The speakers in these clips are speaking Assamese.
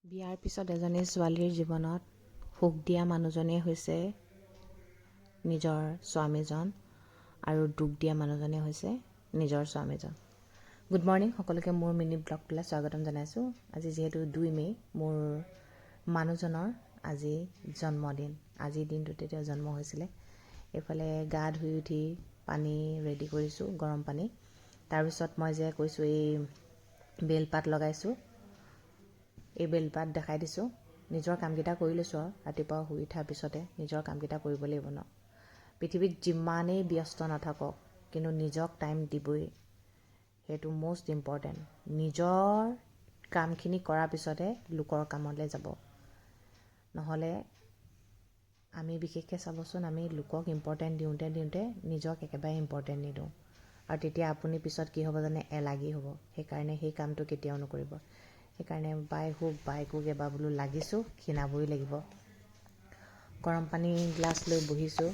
বিয়াৰ পিছত এজনী ছোৱালীৰ জীৱনত সুখ দিয়া মানুহজনেই হৈছে নিজৰ স্বামীজন আৰু দুখ দিয়া মানুহজনেই হৈছে নিজৰ স্বামীজন। গুড মৰ্ণিং সকলোকে মোৰ মিনি ব্লগটোলৈ স্বাগতম জনাইছোঁ। আজি যিহেতু 2 মে' মোৰ মানুহজনৰ আজি জন্মদিন। আজিৰ দিনটোতে তেওঁ জন্ম হৈছিলে। এইফালে গা ধুই উঠি পানী ৰেডি কৰিছোঁ, গৰম পানী। তাৰপিছত মই যে কৈছোঁ এই বেলপাত লগাইছোঁ, এই বেলপাত দেখাই দিছোঁ। নিজৰ কামকেইটা কৰি লৈছোঁ আৰু ৰাতিপুৱা শুই উঠাৰ পিছতে নিজৰ কামকেইটা কৰিব লাগিব ন। পৃথিৱীত যিমানেই ব্যস্ত নাথাকক কিন্তু নিজক টাইম দিবই, সেইটো মষ্ট ইম্পৰ্টেণ্ট। নিজৰ কামখিনি কৰাৰ পিছতে লোকৰ কামলৈ যাব। নহ'লে আমি বিশেষকৈ চাবচোন, আমি লোকক ইম্পৰ্টেণ্ট দিওঁতে নিজক একেবাৰে ইম্পৰ্টেণ্ট নিদিওঁ। আৰু তেতিয়া আপুনি পিছত কি হ'ব জানে, এলাগী হ'ব। সেইকাৰণে সেই কামটো কেতিয়াও নকৰিব। সেইকাৰণে বাইকক এবাৰ বোলো লাগিছোঁ, ক্ষীণাবই লাগিব। গৰম পানী গিলাচ লৈ বহিছোঁ।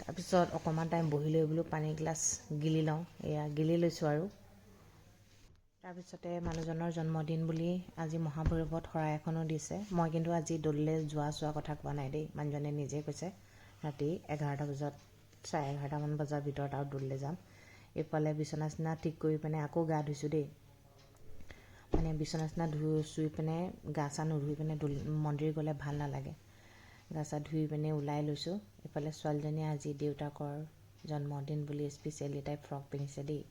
তাৰপিছত অকণমান টাইম বহি লৈ বোলো পানী গিলাচ গিলি লওঁ। এয়া গিলি লৈছোঁ আৰু তাৰপিছতে মানুহজনৰ জন্মদিন বুলি আজি মহাভৈৰৱত শৰাই এখনো দিছে। মই কিন্তু আজি দৌললৈ যোৱা কথা কোৱা নাই দেই। মানুহজনে নিজে কৈছে ৰাতি 11টা বজাত, 11:30মান বজাৰ ভিতৰত আৰু দৌললৈ যাম। এইফালে বিচনা চিচনা ঠিক কৰি পিনে আকৌ গা ধুইছোঁ দেই। মানে বিচনা চিচনা চুই পিনে গা চা নুধুই পিনে মন্দিৰ গ'লে ভাল নালাগে। গা চা ধুই পিনে ওলাই লৈছোঁ। এইফালে ছোৱালীজনীয়ে আজি দেউতাকৰ জন্মদিন বুলি স্পেচিয়েলি তাই ফ্ৰক পিন্ধিছে দেই।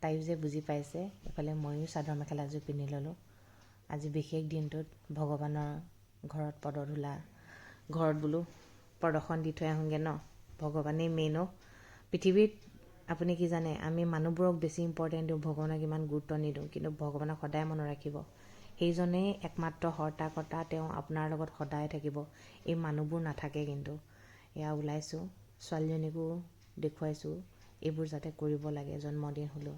তাইও যে বুজি পাইছে। এইফালে ময়ো চাদৰ মেখেলাযোৰ পিন্ধি ল'লোঁ। আজি বিশেষ দিনটোত ভগৱানৰ ঘৰত পদধূলা, ঘৰত বোলো প্ৰদৰ্শন দি থৈ আহোঁগৈ ন। ভগৱানেই মেইন। পৃথিৱীত আপুনি কি জানে, আমি মানুহবোৰক বেছি ইম্পৰ্টেণ্ট দিওঁ, ভগৱানক ইমান গুৰুত্ব নিদিওঁ। কিন্তু ভগৱানক সদায় মনত ৰাখিব, সেইজনেই একমাত্ৰ হৰ্তা কৰ্তা, তেওঁ আপোনাৰ লগত সদায় থাকিব। এই মানুহবোৰ নাথাকে কিন্তু। এয়া ওলাইছোঁ, ছোৱালীজনীকো দেখুৱাইছোঁ এইবোৰ যাতে কৰিব লাগে জন্মদিন হ'লেও।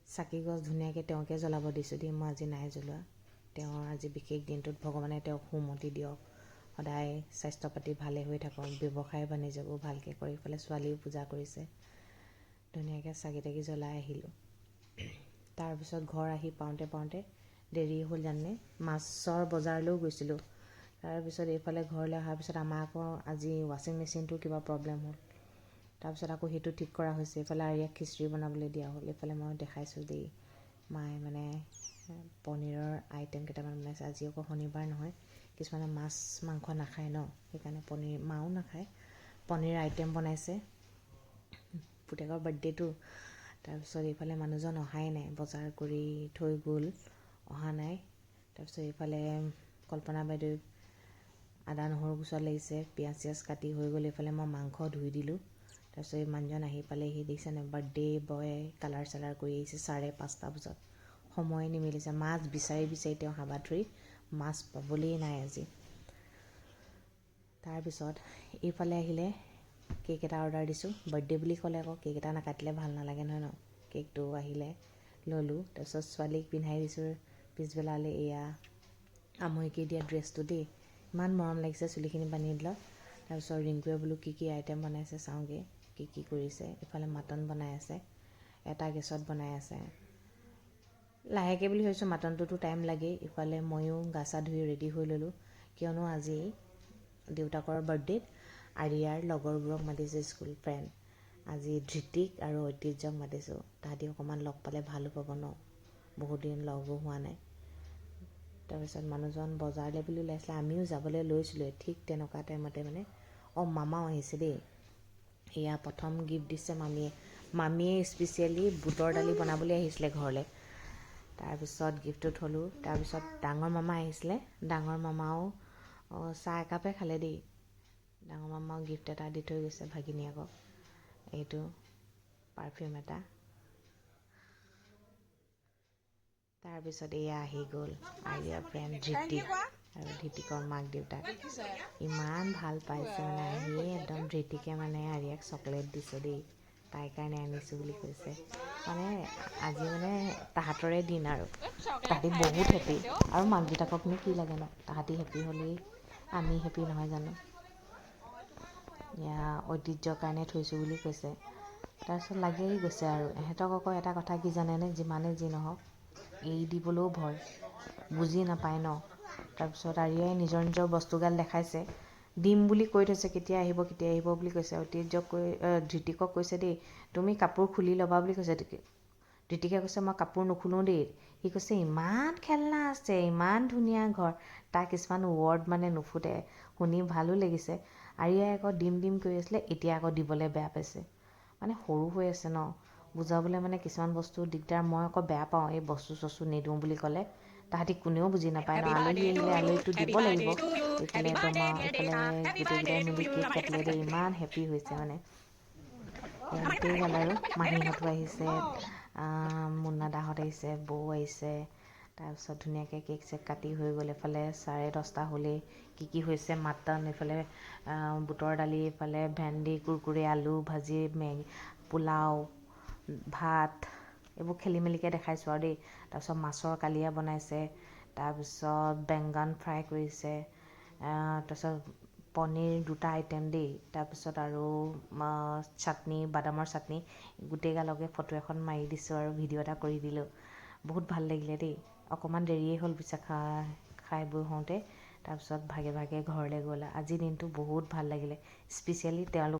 চাকি গছ ধুনীয়াকৈ তেওঁকে জ্বলাব দিছোঁ দেই, মই আজি নাই জ্বলোৱা। তেওঁৰ আজি বিশেষ দিনটোত ভগৱানে তেওঁক সুমতি দিয়ক, সদায় স্বাস্থ্য পাতি ভালে হৈ থাকক, ব্যৱসায় বাণিজ্যবোৰ ভালকৈ কৰি। এইফালে ছোৱালীও পূজা কৰিছে। ধুনীয়াকৈ চাকি তাকি জ্বলাই আহিলোঁ। তাৰপিছত ঘৰ আহি পাওঁতে দেৰি হ'ল জানে, মাছৰ বজাৰলৈও গৈছিলোঁ। তাৰপিছত এইফালে ঘৰলৈ অহাৰ পিছত আমাৰ আকৌ আজি ৱাশ্বিং মেচিনটোৰ কিবা প্ৰব্লেম হ'ল। তাৰপিছত আকৌ সেইটো ঠিক কৰা হৈছে। এইফালে আৰিয়াক খিচিৰি বনাবলৈ দিয়া হ'ল। এইফালে মই দেখাইছোঁ দেই, মায়ে মানে পনীৰৰ আইটেম কেইটামান বনাইছে। আজি আকৌ শনিবাৰ নহয়, কিছুমানে মাছ মাংস নাখায় ন, সেইকাৰণে মাও নাখায়, পনীৰ আইটেম বনাইছে। পুতেকৰ বাৰ্থডেটো। তাৰপিছত এইফালে মানুহজন অহাই নাই, বজাৰ কৰি থৈ গ'ল, অহা নাই। তাৰপিছত এইফালে কল্পনা বাইদেউ আদা নহৰু গুচোৱা লাগিছে, পিঁয়াজ চিয়াজ কাটি হৈ গ'ল। এইফালে মই মাংস ধুই দিলোঁ। তাৰপিছত এই মানুহজন আহি পালেহি, দেখিছেনে, বাৰ্থডে বয় কালাৰ চালাৰ কৰি আহিছে 5:30 বজাত। সময়ে নিমিলিছে। মাছ বিচাৰি তেওঁ হাবাথুৰি, মাছ পাবলেই নাই আজি। তাৰপিছত এইফালে আহিলে, কেক এটা অৰ্ডাৰ দিছোঁ। বাৰ্থডে বুলি ক'লে আকৌ কেক এটা নাকাটিলে ভাল নালাগে নহয় ন। কেকটো আহিলে ল'লোঁ। তাৰপিছত ছোৱালীক পিন্ধাই দিছোঁ পিছবেলালৈ। এয়া আমৰিকি দিয়া ড্ৰেছটো দেই, ইমান মৰম লাগিছে, চুলিখিনি বান্ধি দিলত। তাৰপিছত ৰিংকুৱে বোলো কি আইটেম বনাইছে চাওঁগৈ, কি কৰিছে। এইফালে মাটন বনাই আছে, এটা গেছত বনাই আছে। লাহেকৈ বুলি ভাবিছোঁ, মাটনটোতো টাইম লাগেই। ইফালে ময়ো গা চা ধুই ৰেডি হৈ ল'লোঁ, কিয়নো আজি দেউতাকৰ বাৰ্থডেত আৰিয়াৰ লগৰবোৰক মাতিছে, স্কুল ফ্ৰেণ্ড। আজি ধৃতিক আৰু ঐতিহ্যক মাতিছোঁ। তাহাঁতি অকণমান লগ পালে ভালো পাব ন, বহুত দিন লগো হোৱা নাই। তাৰপিছত মানুহজন বজাৰলৈ বুলি ওলাইছিলে, আমিও যাবলৈ লৈছিলোঁ। ঠিক তেনেকুৱা টাইমতে মানে মামাও আহিছে দেই। এয়া প্ৰথম গিফ্ট দিছে মামীয়ে স্পেচিয়েলি বুটৰ দালি বনাবলৈ আহিছিলে ঘৰলৈ। তাৰপিছত গিফ্টটো থলোঁ। তাৰপিছত ডাঙৰ মামা আহিছিলে, ডাঙৰ মামাও চাহ একাপে খালে দেই। ডাঙৰ মামাও গিফ্ট এটা দি থৈ গৈছে ভাগিনীয়েকক, এইটো পাৰফিউম এটা। তাৰপিছত এয়া আহি গ'ল আৰিয়াৰ ফ্ৰেণ্ড ধৃতিক আৰু ধৃতিকৰ মাক দেউতাক। ইমান ভাল পাইছে মানে আহিয়ে, একদম ধৃতিকে মানে আৰিয়াক চকলেট দিছে দেই, তাইৰ কাৰণে আনিছোঁ বুলি কৈছে। মানে আজি মানে তাহাঁতৰে দিন আৰু তাহাঁতি বহুত হেপী। আৰু মাক দেউতাককনো কি লাগে ন, তাহাঁতি হেপী হ'লেই আমি হেপী নহয় জানো। এয়া ঐতিহ্যৰ কাৰণে থৈছোঁ বুলি কৈছে। তাৰপিছত লাগি গৈছে আৰু। এহেঁতক আকৌ এটা কথা কি জানেনে, যিমানে যি নহওক এৰি দিবলৈও ভয়, বুজি নাপায় ন। তাৰপিছত আৰিয়াই নিজৰ নিজৰ বস্তুগাল দেখাইছে, দিম বুলি কৈ থৈছে, কেতিয়া আহিব বুলি কৈছে। ধৃতিকক কৈছে দেই, তুমি কাপোৰ খুলি ল'বা বুলি কৈছে। ধৃতিকে কৈছে মই কাপোৰ নুখুলোঁ দেই। সি কৈছে ইমান খেলনা আছে, ইমান ধুনীয়া ঘৰ। তাৰ কিছুমান ৱৰ্ড মানে নুফুটে, শুনি ভালো লাগিছে। আৰিয়াই আকৌ দিম কৰি আছিলে, এতিয়া আকৌ দিবলৈ বেয়া পাইছে। মানে সৰু হৈ আছে ন, বুজাবলৈ মানে কিছুমান বস্তু দিগদাৰ। মই আকৌ বেয়া পাওঁ এই বস্তু চস্তু নিদিওঁ বুলি ক'লে। তাহাঁতি কোনেও বুজি নাপায় ন, আলহী আহিলে আলহীকতো দিব লাগিব। এইফালে এইফালে গোটেইকেইটাই মিলি কেক কাটিলে দেই, ইমান হেপ্পী হৈছে মানে। গোটেই গাল আৰু মাহীহঁতো আহিছে, মুন্না দাহঁত আহিছে, বৌ আহিছে। তাৰপিছত ধুনীয়াকৈ কেক চেক কাটি হৈ গ'ল। এইফালে 10:30 হ'লেই। কি হৈছে মাটন, এইফালে বুটৰ দালি, এইফালে ভেন্দি, কুৰকুৰি, আলু ভাজি, পোলাও, ভাত, এইবোৰ খেলি মেলিকৈ দেখাইছোঁ আৰু দেই। তাৰপিছত মাছৰ কালিয়া বনাইছে, তাৰপিছত বেংগন ফ্ৰাই কৰিছে, তাৰপিছত পনীৰ 2টা আইটেম দেই। তাৰপিছত আৰু চাটনি, বাদামৰ চাটনি। গোটেইগালকে ফটো এখন মাৰি দিছোঁ আৰু ভিডিঅ' এটা কৰি দিলোঁ। বহুত ভাল লাগিলে দেই। অকণমান দেৰিয়ে হ'ল পিছে খাই বৈ হওঁতে। তাৰপিছত ভাগে ভাগে ঘৰলৈ গ'ল। আজিৰ দিনটো বহুত ভাল লাগিলে, স্পেচিয়েলি তেওঁলোক